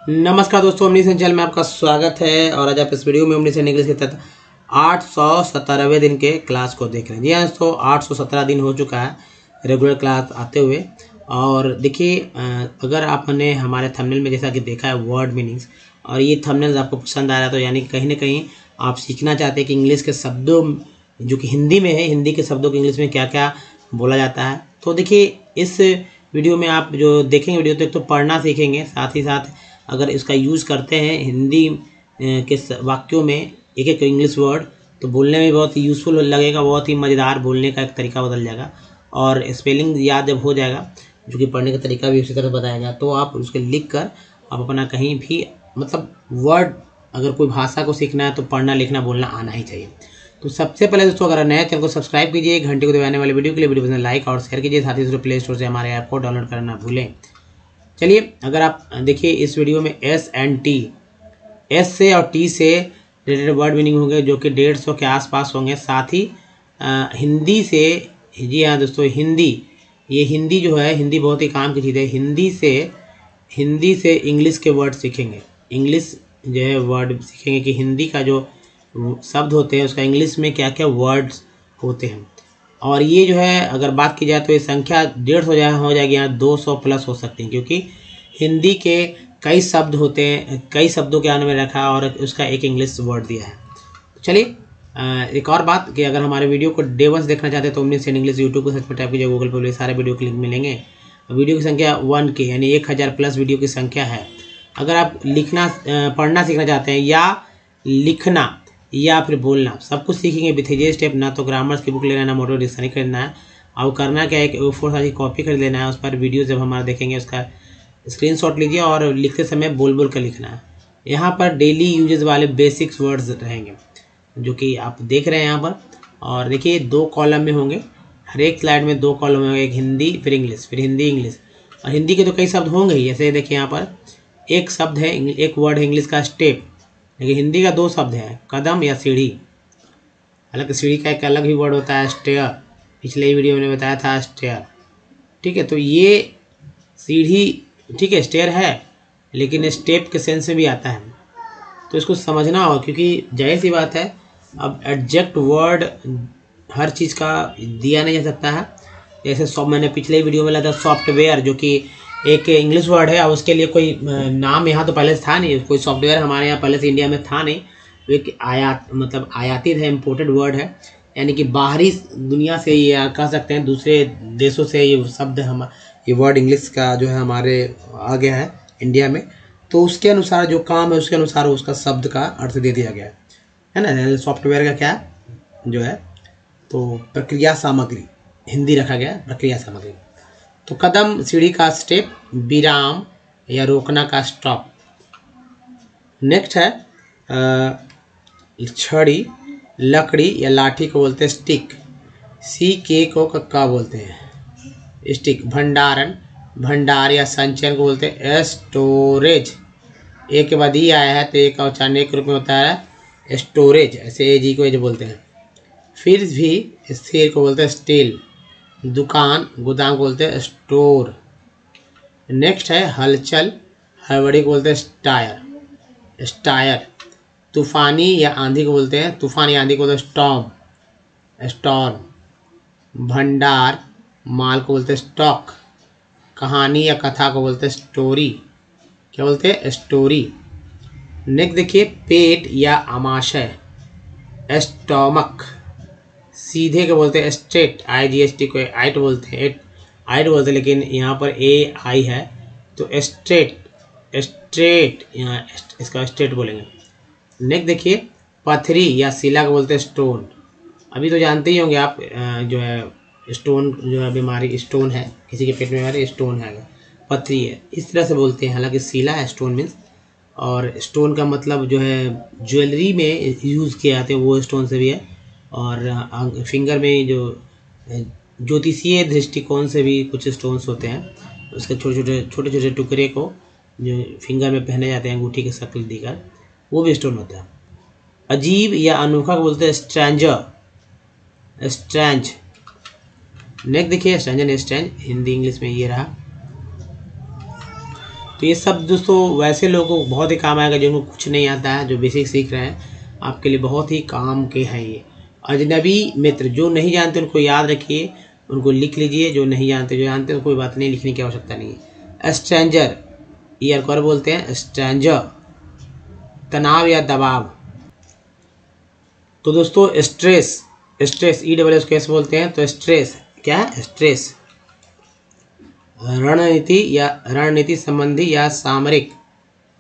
नमस्कार दोस्तों, ओमनीसेंस चैनल में आपका स्वागत है। और आज आप इस वीडियो में ओमनीसेंस इंग्लिश के तहत 817वें दिन के क्लास को देख रहे हैं। जी हाँ दोस्तों, 817 दिन हो चुका है रेगुलर क्लास आते हुए। और देखिए, अगर आपने हमारे थंबनेल में जैसा कि देखा है वर्ड मीनिंग्स, और ये थंबनेल्स आपको पसंद आ रहा है तो यानी कहीं ना कहीं आप सीखना चाहते हैं कि इंग्लिश के शब्दों जो कि हिंदी में है, हिंदी के शब्दों को इंग्लिश में क्या क्या बोला जाता है। तो देखिए, इस वीडियो में आप जो देखेंगे वीडियो, तो एक तो पढ़ना सीखेंगे, साथ ही साथ अगर इसका यूज़ करते हैं हिंदी के वाक्यों में एक एक इंग्लिश वर्ड, तो बोलने में बहुत ही यूज़फुल लगेगा, बहुत ही मज़ेदार बोलने का एक तरीका बदल जाएगा। और स्पेलिंग याद जब हो जाएगा, जो कि पढ़ने का तरीका भी उसी तरह बताएगा, तो आप उसके लिख कर आप अपना कहीं भी मतलब वर्ड, अगर कोई भाषा को सीखना है तो पढ़ना लिखना बोलना आना ही चाहिए। तो सबसे पहले दोस्तों, अगर नए चैनल को सब्सक्राइब कीजिए, घंटे को दबाने वाले वीडियो के लिए वीडियो पसंद लाइक और शेयर कीजिए, साथ ही दोस्तों प्ले स्टोर से हमारे ऐप को डाउनलोड करना भूलें। चलिए, अगर आप देखिए इस वीडियो में एस एंड टी, एस से और टी से रिलेटेड वर्ड मीनिंग होंगे जो कि 150 के आसपास होंगे। साथ ही हिंदी से, जी हाँ दोस्तों, हिंदी, ये हिंदी जो है, हिंदी बहुत ही काम की चीज़ है। हिंदी से इंग्लिश के वर्ड सीखेंगे, इंग्लिश जो है वर्ड सीखेंगे कि हिंदी का जो शब्द होते हैं उसका इंग्लिश में क्या क्या वर्ड्स होते हैं। और ये जो है अगर बात की जाए तो ये संख्या 150 हो जाएगी, यहाँ 200 प्लस हो सकती है, क्योंकि हिंदी के कई शब्द होते हैं, कई शब्दों के आने में रखा है और उसका एक इंग्लिश वर्ड दिया है। चलिए, एक और बात कि अगर हमारे वीडियो को डे 1 देखना चाहते हैं तो ओमनीसेंस इंग्लिश यूट्यूब को सर्च पर टाइप कीजिए, गूगल पर सारे वीडियो के लिंक मिलेंगे। वीडियो की संख्या 1K यानी 1000 प्लस वीडियो की संख्या है। अगर आप लिखना पढ़ना सीखना चाहते हैं या लिखना या फिर बोलना, सब कुछ सीखेंगे विथ जे स्टेप। ना तो ग्रामर्स की बुक लेना है, ना मोटर डिक्शनरी खरीदना है। अब करना क्या है कि A4 साइज की कॉपी खरीद लेना है, उस पर वीडियो जब हमारा देखेंगे उसका स्क्रीनशॉट लीजिए और लिखते समय बोल बोल कर लिखना है। यहाँ पर डेली यूजेस वाले बेसिक्स वर्ड्स रहेंगे जो कि आप देख रहे हैं यहाँ पर। और देखिए 2 कॉलम में होंगे, हर एक स्लाइड में 2 कॉलम होंगे, एक हिंदी फिर इंग्लिश, फिर हिंदी इंग्लिश। और हिंदी के तो कई शब्द होंगे ही, जैसे देखिए यहाँ पर एक शब्द है, एक वर्ड है इंग्लिश का स्टेप, लेकिन हिंदी का 2 शब्द है, कदम या सीढ़ी। हालांकि सीढ़ी का एक अलग ही वर्ड होता है स्टेयर, पिछले ही वीडियो में बताया था स्टेयर। ठीक है, तो ये सीढ़ी, ठीक है, स्टेयर है, लेकिन स्टेप के सेंस में भी आता है, तो इसको समझना हो, क्योंकि जाहिर सी बात है अब एग्जैक्ट वर्ड हर चीज़ का दिया नहीं जा सकता है। जैसे मैंने पिछले वीडियो में लाया था सॉफ्टवेयर, जो कि एक इंग्लिश वर्ड है और उसके लिए कोई नाम यहाँ तो पहले से था नहीं, कोई सॉफ्टवेयर हमारे यहाँ पहले से इंडिया में था नहीं, एक आयातित है, इम्पोर्टेड वर्ड है, यानी कि बाहरी दुनिया से ये कह सकते हैं, दूसरे देशों से ये शब्द ये वर्ड इंग्लिश का जो है हमारे आ गया है इंडिया में। तो उसके अनुसार जो काम है उसके अनुसार उसका शब्द का अर्थ दे दिया गया है ना। सॉफ्टवेयर का क्या जो है, तो प्रक्रिया सामग्री हिंदी रखा गया, प्रक्रिया सामग्री। तो कदम सीढ़ी का स्टेप, विराम या रोकना का स्टॉप। नेक्स्ट है छड़ी, लकड़ी या लाठी को बोलते हैं स्टिक, CK को कक्का बोलते हैं स्टिक। भंडारण, भंडार या संचयन को बोलते हैं स्टोरेज, एक के बाद ही आया है तो एक का उच्चारण एक रूप में होता है स्टोरेज, ऐसे AG को एज बोलते हैं। फिर भी स्थिर को बोलते हैं स्टील, दुकान गोदाम को बोलते हैं स्टोर। नेक्स्ट है हलचल, हड़बड़ी को बोलते हैं स्टायर, स्टायर। तूफानी या आंधी को बोलते हैं, तूफान या आंधी को बोलते हैं स्टॉर्म, स्टॉर्म। भंडार, माल को बोलते हैं स्टॉक। कहानी या कथा को बोलते हैं स्टोरी, क्या बोलते हैं स्टोरी। नेक्स्ट देखिए पेट या आमाशय, स्टोमक। सीधे को बोलते हैं स्ट्रेट, IGST को आइट बोलते हैं, आइट बोलते हैं, लेकिन यहाँ पर AI है तो स्ट्रेट, स्ट्रेट यहाँ इसका स्ट्रेट बोलेंगे। नेक्स्ट देखिए पथरी या शिला को बोलते हैं स्टोन। अभी तो जानते ही होंगे आप, जो है स्टोन जो है बीमारी, स्टोन है किसी के पेट में बीमारी, स्टोन है, पथरी है, इस तरह से बोलते हैं। हालांकि शिला है, स्टोन मीन्स, और स्टोन का मतलब जो है ज्वेलरी में यूज़ किए जाते हैं वो स्टोन से भी है। और फिंगर में जो ज्योतिषीय दृष्टिकोण से भी कुछ स्टोन्स होते हैं, उसके छोटे छोटे टुकड़े को जो फिंगर में पहने जाते हैं अंगूठी के शक्ल देकर, वो भी स्टोन होता है। अजीब या अनोखा को बोलते हैं स्ट्रेंजर, स्ट्रेंज। नेक्स्ट देखिए स्ट्रेंजर, स्ट्रेंज हिंदी इंग्लिश में ये रहा। तो ये सब दोस्तों वैसे लोगों को बहुत ही काम आएगा जिनको कुछ नहीं आता है, जो बेसिक सीख रहे हैं, आपके लिए बहुत ही काम के हैं ये। अजनबी मित्र, जो नहीं जानते उनको याद रखिए, उनको लिख लीजिए, जो नहीं जानते, जो जानते हैं कोई बात नहीं, लिखने की आवश्यकता नहीं है। स्ट्रेंजर, ईयर को बोलते हैं स्ट्रेंजर, तनाव या दबाव। तो दोस्तों स्ट्रेस, स्ट्रेस ESS कैसे बोलते हैं, तो स्ट्रेस क्या है, स्ट्रेस रणनीति संबंधी या सामरिक,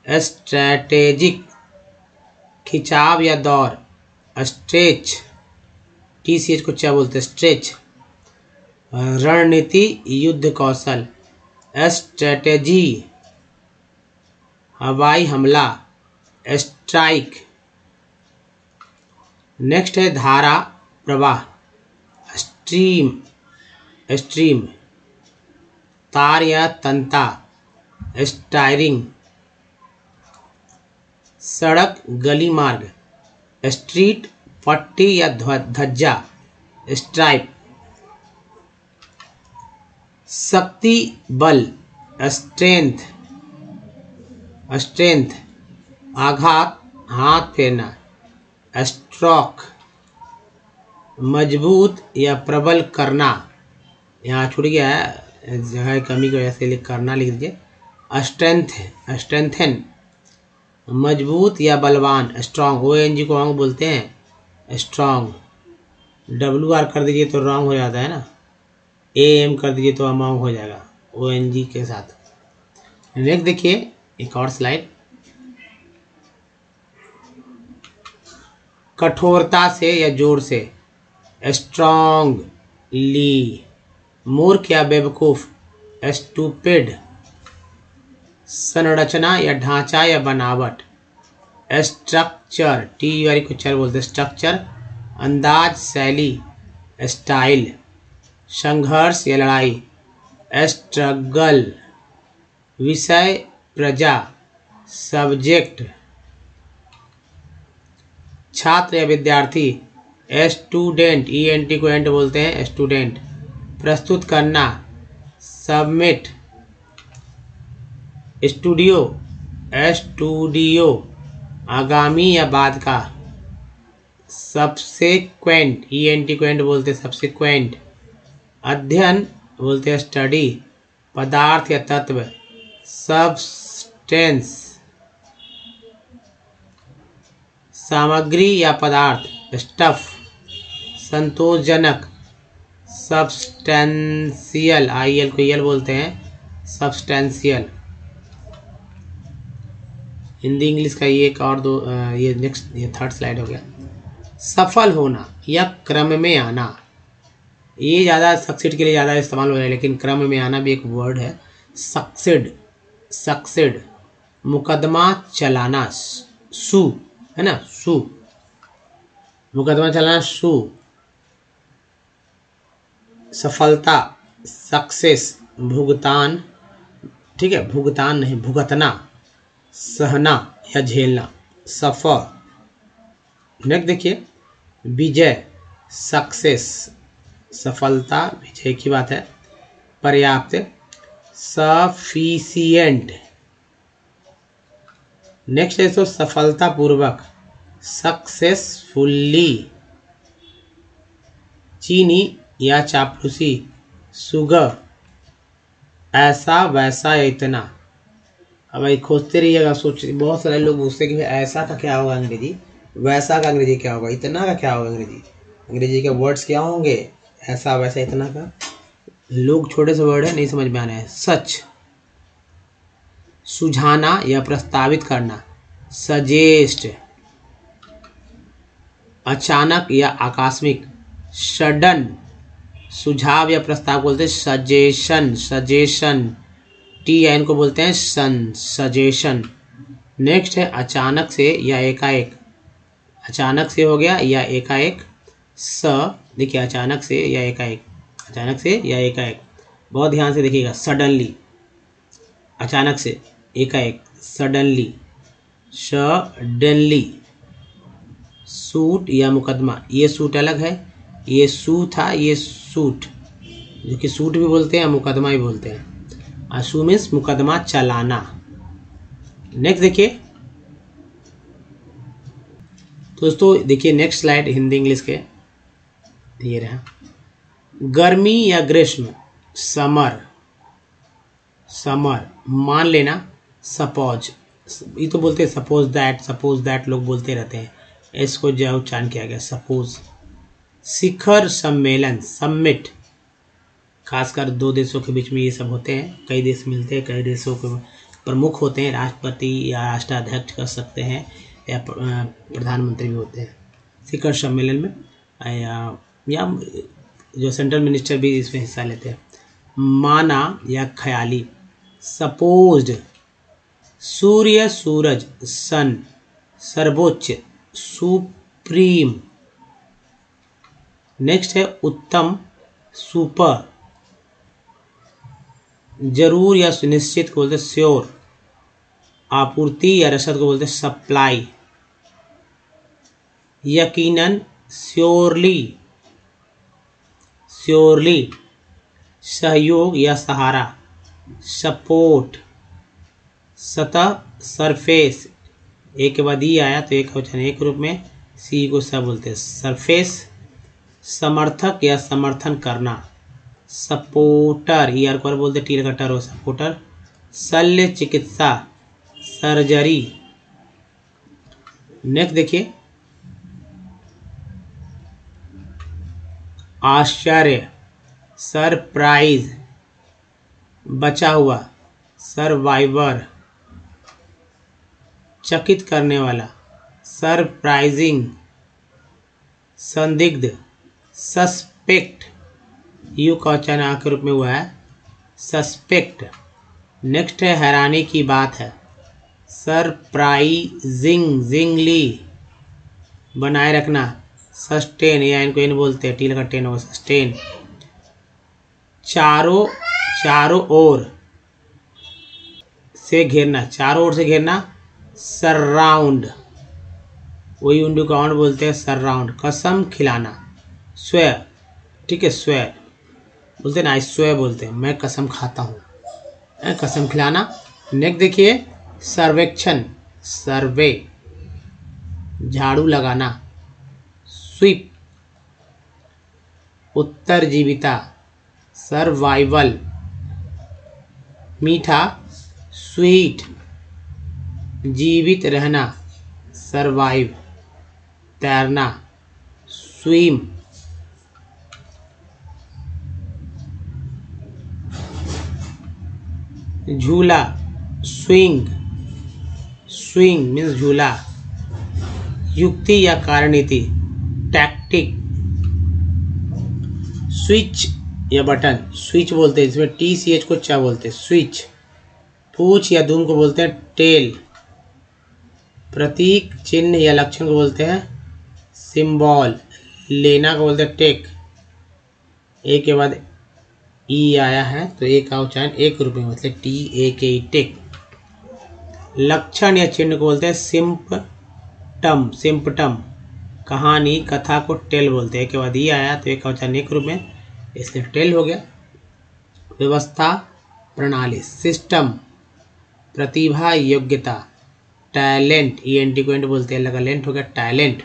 स्ट्रैटेजिक खिंचाव या दौर, स्ट्रेच TCH को क्या बोलते हैं, स्ट्रेच रणनीति युद्ध कौशल, स्ट्रैटेजी हवाई हमला, स्ट्राइक। नेक्स्ट है धारा प्रवाह, स्ट्रीम तार या तंता, स्टायरिंग सड़क गली मार्ग, स्ट्रीट पट्टी या धज्जा, स्ट्राइप शक्ति बल, स्ट्रेंथ आघात हाथ फेरना, स्ट्रोक मजबूत या प्रबल करना, यहाँ छूट गया है जगह कमी की वजह से करना लिख दीजिए। स्ट्रेंथन मजबूत या बलवान, स्ट्रॉन्ग ONG को ऑन्ग बोलते हैं, स्ट्रॉन्ग। WR कर दीजिए तो रॉन्ग हो जाता है ना, AM कर दीजिए तो अमोंग हो जाएगा ONG के साथ। नेक्स्ट देखिए एक और स्लाइड, कठोरता से या जोर से, स्ट्रॉन्गली मूर्ख या बेवकूफ, स्टूपिड संरचना या ढांचा या बनावट, स्ट्रक्चर TUR को चर बोलते हैं, स्ट्रक्चर अंदाज शैली, स्टाइल संघर्ष या लड़ाई, स्ट्रगल विषय प्रजा सब्जेक्ट छात्र या विद्यार्थी, स्टूडेंट ENT को एंड बोलते हैं, स्टूडेंट प्रस्तुत करना, सबमिट स्टूडियो आगामी या बाद का, सबसेक्वेंट ENT को एंड बोलते हैं, सबसेक्वेंट अध्ययन बोलते हैं, स्टडी पदार्थ या तत्व, सब्सटेंस सामग्री या पदार्थ, स्टफ संतोषजनक, सब्सटेंशियल IL को EL बोलते हैं, सब्सटेंशियल। हिंदी इंग्लिश का ये एक और दो, ये नेक्स्ट ये थर्ड स्लाइड हो गया। सफल होना या क्रम में आना, ये ज़्यादा सक्सीड के लिए ज़्यादा इस्तेमाल हो रहा है, लेकिन क्रम में आना भी एक वर्ड है। सक्सीड मुकदमा चलाना, सू है ना, सू मुकदमा चलाना, सू सफलता सक्सेस भुगतान, ठीक है, भुगतान नहीं भुगतना, सहना या झेलना, सफर। नेक्स्ट देखिए विजय सक्सेस सफलता विजय की बात है, पर्याप्त सफिशिएंट। नेक्स्ट है तो सफलतापूर्वक सक्सेसफुली, चीनी या चापलूसी, सुगर ऐसा वैसा या इतना। अब भाई खोजते रहिएगा, सोच बहुत सारे लोग पूछते कि ऐसा का क्या होगा अंग्रेजी, वैसा का अंग्रेजी क्या होगा, इतना का क्या होगा अंग्रेजी, अंग्रेजी के वर्ड्स क्या होंगे, ऐसा वैसा इतना का। लोग छोटे से वर्ड है नहीं समझ में आना है। सच सुझाना या प्रस्तावित करना, सजेस्ट अचानक या आकस्मिक, सडन सुझाव या प्रस्ताव बोलते हैं, सजेशन TN को बोलते हैं सजेशन। नेक्स्ट है अचानक से या एकाएक, अचानक से हो गया या एकाएक, देखिए अचानक से या एकाएक, अचानक से या एकाएक, बहुत ध्यान से देखिएगा, सडनली अचानक से, एकाएक सडनली, सूट या मुकदमा, ये सूट अलग है, ये सू था, ये सूट, जो कि सूट भी बोलते हैं मुकदमा भी बोलते हैं। आशू मीन्स मुकदमा चलाना, नेक्स्ट देखिए दोस्तों, देखिए नेक्स्ट स्लाइड हिंदी इंग्लिश के ये रहा। गर्मी या ग्रीष्म, समर, समर मान लेना, सपोज, ये तो बोलते हैं सपोज दैट लोग बोलते रहते हैं, इसको जो उच्चारण किया गया सपोज। शिखर सम्मेलन, समिट, खासकर दो देशों के बीच में ये सब होते हैं, कई देश मिलते हैं, कई देशों के प्रमुख होते हैं, राष्ट्रपति या राष्ट्राध्यक्ष कर सकते हैं या प्रधानमंत्री भी होते हैं शिखर सम्मेलन में, या जो सेंट्रल मिनिस्टर भी इसमें हिस्सा लेते हैं। माना या ख्याली, सपोज्ड, सूर्य, सूरज, सन, सर्वोच्च, सुप्रीम। नेक्स्ट है उत्तम, सुपर, जरूर या सुनिश्चित को बोलते श्योर, आपूर्ति या रसद को बोलते सप्लाई, यकीनन, श्योरली, श्योरली, सहयोग या सहारा, सपोर्ट, सतह, सरफेस, एक के बाद ई आया तो एक क्वेश्चन एक रूप में, सी को सब बोलते हैं सरफेस, समर्थक या समर्थन करना, सपोर्टर, ई आर को बोलते टी कटर हो सपोर्टर, शल्य चिकित्सा, सर्जरी। नेक्स्ट देखिए आश्चर्य, सरप्राइज, बचा हुआ, सर्वाइवर, चकित करने वाला, सरप्राइजिंग, संदिग्ध, सस्पेक्ट, यू का उच्चारण के रूप में हुआ है सस्पेक्ट। नेक्स्ट है हैरानी की बात है, सरप्राइजिंगली, बनाए रखना, सस्टेन, या इनको इन बोलते हैं टील का टेन हो सस्टेन, चारों, चारों ओर से घेरना, चारों ओर से घेरना, सराउंड, वही उंडू काउंड बोलते हैं सराउंड, कसम खिलाना, स्वय, ठीक है स्वय बोलते हैं ना, स्वय बोलते हैं, मैं कसम खाता हूँ, कसम खिलाना। नेक्स्ट देखिए सर्वेक्षण, सर्वे, झाड़ू लगाना, स्वीप, उत्तरजीविता, सर्वाइवल, मीठा, स्वीट, जीवित रहना, सर्वाइव, तैरना, स्विम, झूला, स्विंग, स्विंग मीन्स झूला, युक्ति या कार्यनीति, टैक्टिक, स्विच या बटन, स्विच बोलते हैं, इसमें टी सी एच को चा बोलते हैं स्विच, पूछ या दूम को बोलते हैं टेल, प्रतीक, चिन्ह या लक्षण को बोलते हैं सिंबल, लेना को बोलते हैं टेक, एक के बाद ई आया है तो एक का उच्चारण एक रूप में मतलब टी ए के ई टेक। लक्षण या चिन्ह को बोलते हैं सिम्पटम, सिम्पटम, कहानी, कथा को टेल बोलते हैं, एक के बाद ई आया तो एक का उच्चारण एक रूप में इसलिए टेल हो गया। व्यवस्था, प्रणाली, सिस्टम, प्रतिभा, योग्यता, टैलेंट, ई एन टी को एंड बोलते हैं, लगा लेंट हो गया टैलेंट।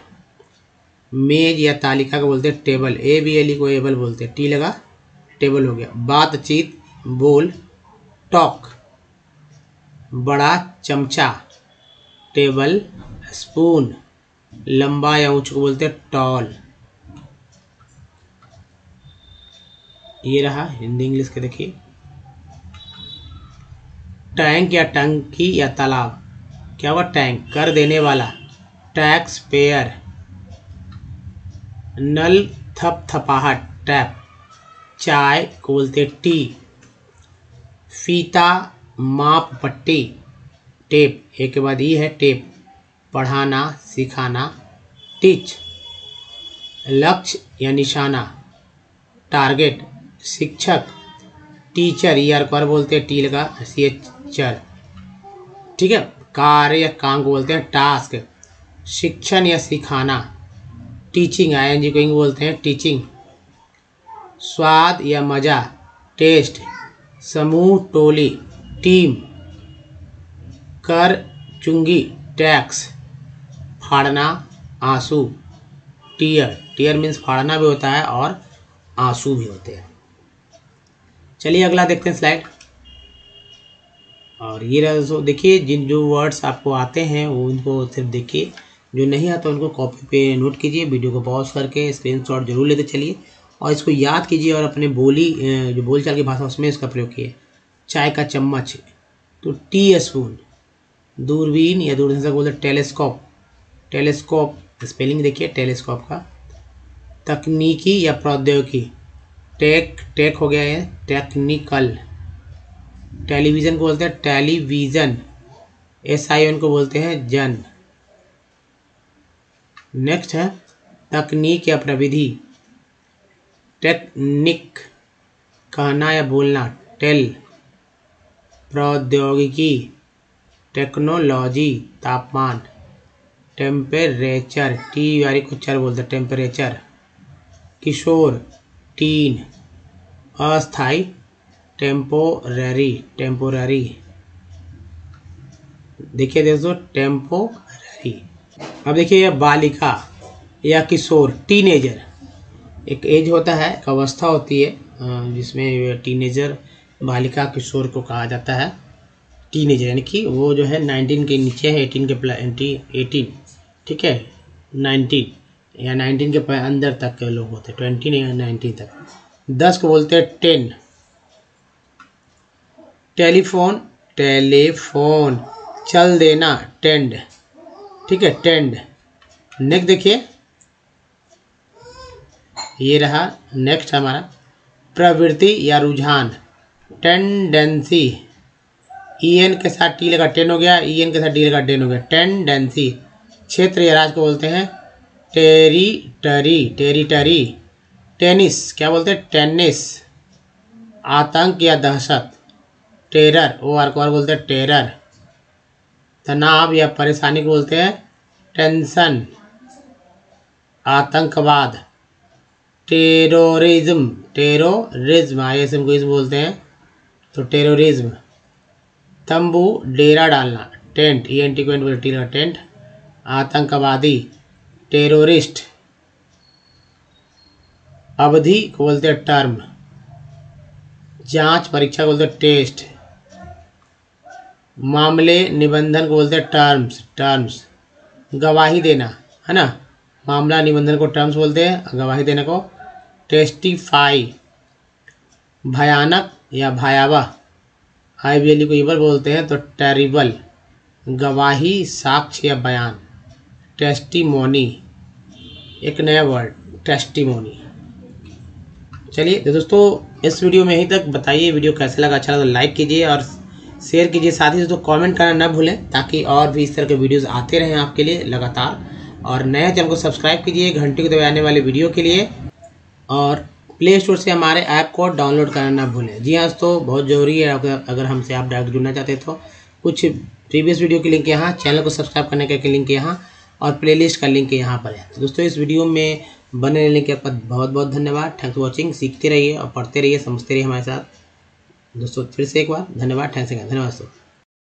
मेज या तालिका को बोलते हैं table, A B L E को एबल बोलते हैं, टी लगा टेबल हो गया। बातचीत, बोल, टॉक, बड़ा चमचा, टेबल स्पून, लंबा या ऊंच को बोलते हैं टॉल। ये रहा हिंदी इंग्लिश के देखिए। टैंक या टंकी या तालाब, क्या हुआ टैंक, कर देने वाला, टैक्स पेयर, नल, थपथपाहट, टैप, चाय को बोलते टी, फीता, माप पट्टी, टेप, एक के बाद ये है टेप, पढ़ाना, सिखाना, टीच, लक्ष्य या निशाना, टारगेट, शिक्षक, टीचर, ई आर को बोलते हैं टी लगा सी एच चर, ठीक है। कार्य या काम को बोलते हैं टास्क, शिक्षण या सिखाना, टीचिंग, आई एन जी को बोलते हैं टीचिंग। स्वाद या मजा, टेस्ट, समूह, टोली, टीम, कर चुंगी टैक्स, फाड़ना आंसू, टीयर, टीयर मीन्स फाड़ना भी होता है और आंसू भी होते हैं। चलिए अगला देखते हैं स्लाइड। और ये रहा, देखिए जिन जो वर्ड्स आपको आते हैं वो उनको सिर्फ देखिए, जो नहीं आता उनको कॉपी पे नोट कीजिए, वीडियो को पॉज करके स्क्रीनशॉट जरूर लेते चलिए और इसको याद कीजिए और अपने जो बोलचाल की भाषा उसमें इसका प्रयोग कीजिए। चाय का चम्मच तो टी स्पून, दूरबीन या दूरदर्शक बोलते टेलीस्कोप, टेलीस्कोप स्पेलिंग देखिए टेलीस्कोप का। तकनीकी या प्रौद्योगिकी, टेक हो गया है टेक्निकल। टेलीविज़न को बोलते हैं टेलीविज़न, SIN को बोलते हैं जन। नेक्स्ट है तकनीक या प्रविधि, टेक्निक कहना या बोलना, टेल। प्रौद्योगिकी टेक्नोलॉजी, तापमान। टेम्परेचर, टी वाली को चर बोलते हैं टेम्परेचर। किशोर टीन। अस्थाई टेम्पोररी, टेम्पोररी देखिए दोस्तों टेम्पोररी। अब देखिए यह बालिका या किशोर, टीनेजर, एक एज होता है, एक अवस्था होती है जिसमें टीनेजर, बालिका किशोर को कहा जाता है टीनेजर, यानी कि वो जो है 19 के नीचे है, 18 के 18 ठीक है, 19 या 19 के अंदर तक के लोग होते हैं, 20 या 19 तक। 10 को बोलते हैं 10। Telephone, telephone. चल देना, टेंड, ठीक है टेंड। नेक्स्ट देखिए ये रहा, नेक्स्ट हमारा प्रवृत्ति या रुझान, टेंडेंसी। EN के साथ टी लगा 10 हो गया, EN के साथ डी लगा 10 हो गया, टेंडेंसी। क्षेत्र या राज्य को बोलते हैं टेरिटरी, टेरिटरी। टेनिस क्या बोलते हैं टेनिस। आतंक या दहशत, टेरर, OR को बोलते हैं टेरर। तनाव या परेशानी को बोलते हैं टेंशन। आतंकवाद, टेरोरिज्म, टेरोरिज्म ISM को इस बोलते हैं तो टेरोरिज्म। तंबू डेरा डालना, टेंट, ENT को बोलते हैं टेंट। आतंकवादी, टेरोरिस्ट। अवधि को बोलते हैं टर्म। जांच परीक्षा को बोलते हैं टेस्ट। मामले निबंधन को बोलते हैं टर्म्स, टर्म्स। गवाही देना है ना, मामला निबंधन को टर्म्स बोलते हैं, गवाही देने को टेस्टिफाई। भयानक या भयावह, IVL को इवल बोलते हैं तो टेरिबल। गवाही, साक्ष्य या बयान, टेस्टिमोनी, एक नया वर्ड टेस्टिमोनी। चलिए तो दोस्तों इस वीडियो में यहीं तक। बताइए वीडियो कैसा लगा, अच्छा लगा तो लाइक कीजिए और शेयर कीजिए, साथ ही दोस्तों कमेंट करना न भूलें ताकि और भी इस तरह के वीडियोस आते रहें आपके लिए लगातार। और नए चैनल को सब्सक्राइब कीजिए घंटी को दबाए आने वाले वीडियो के लिए, और प्ले स्टोर से हमारे ऐप को डाउनलोड करना ना भूलें। जी हाँ दोस्तों बहुत ज़रूरी है, अगर हमसे आप डायरेक्ट जुड़ना चाहते हैं तो कुछ प्रीवियस वीडियो की लिंक यहाँ, चैनल को सब्सक्राइब करने का लिंक यहाँ और प्लेलिस्ट का लिंक यहाँ पर है। तो दोस्तों इस वीडियो में बने रहने के आपका बहुत बहुत धन्यवाद। Thanks for watching. सीखते रहिए और पढ़ते रहिए, समझते रहिए हमारे साथ। दोस्तों फिर से एक बार धन्यवाद, थैंक्स, धन्यवाद दोस्तों।